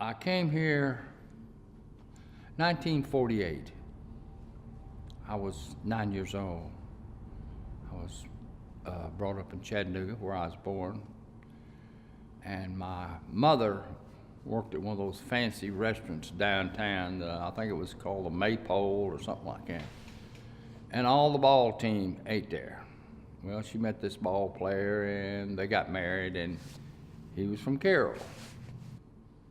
I came here 1948. I was 9 years old. I was brought up in Chattanooga, where I was born. And my mother worked at one of those fancy restaurants downtown. I think it was called the Maypole or something like that. And all the ball team ate there. Well, she met this ball player and they got married, and he was from Cairo.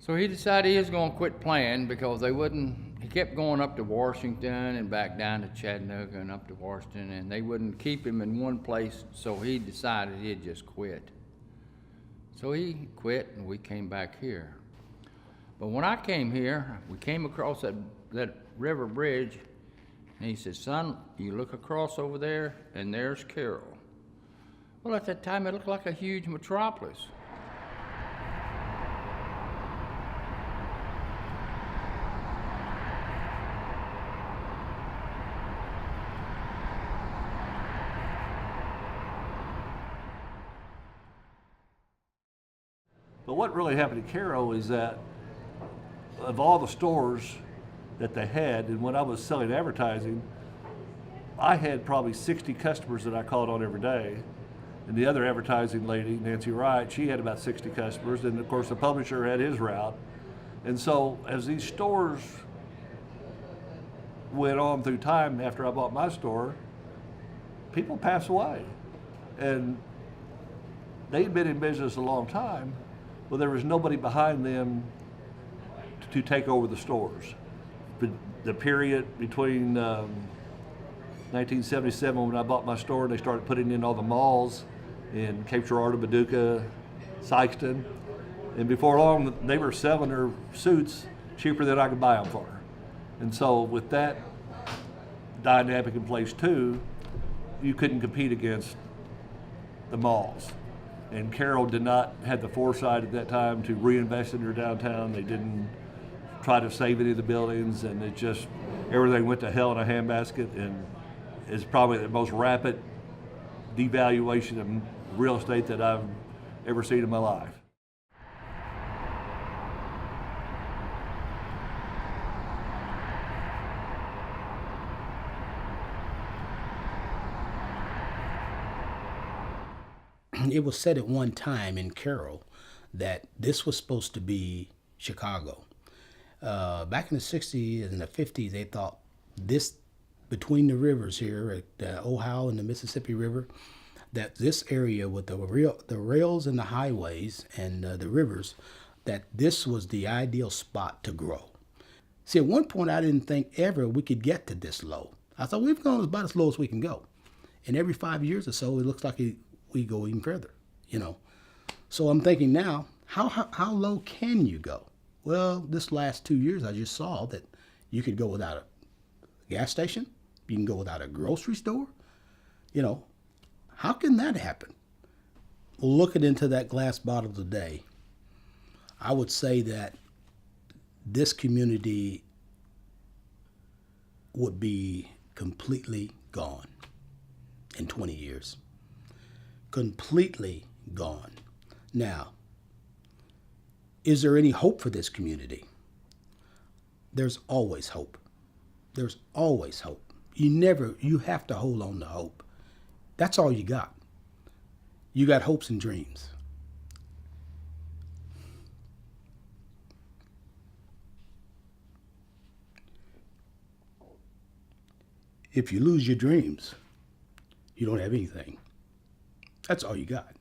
So he decided he was going to quit playing because he kept going up to Washington and back down to Chattanooga and up to Washington, and they wouldn't keep him in one place, so he decided he'd just quit. So he quit and we came back here. But when I came here, we came across that river bridge, and he said, "Son, you look across over there and there's Cairo." Well, at that time it looked like a huge metropolis. But what really happened in Cairo is that of all the stores that they had, and when I was selling advertising, I had probably 60 customers that I called on every day. And the other advertising lady, Nancy Wright, she had about 60 customers. And of course the publisher had his route. And so as these stores went on through time after I bought my store, people pass away. And they'd been in business a long time. Well, there was nobody behind them to take over the stores. The period between 1977, when I bought my store, and they started putting in all the malls in Cape Girardeau, Paducah, Sykeston, and before long, they were selling their suits cheaper than I could buy them for. And so with that dynamic in place too, you couldn't compete against the malls. And Cairo did not have the foresight at that time to reinvest in their downtown. They didn't try to save any of the buildings, and it just, everything went to hell in a handbasket, and it's probably the most rapid devaluation of real estate that I've ever seen in my life. It was said at one time in Cairo that this was supposed to be Chicago. Back in the 60s and the 50s, they thought this, between the rivers here, at the Ohio and the Mississippi River, that this area with the rails and the highways and the rivers, that this was the ideal spot to grow. See, at one point, I didn't think ever we could get to this low. I thought we've gone about as low as we can go. And every 5 years or so, it looks like we go even further, So I'm thinking now, how low can you go? Well, this last 2 years, I just saw that you could go without a gas station. You can go without a grocery store. How can that happen? Well, looking into that glass bottle today, I would say that this community would be completely gone in 20 years. Completely gone. Now, is there any hope for this community? There's always hope. There's always hope. You have to hold on to hope. That's all you got. You got hopes and dreams. If you lose your dreams, you don't have anything. That's all you got.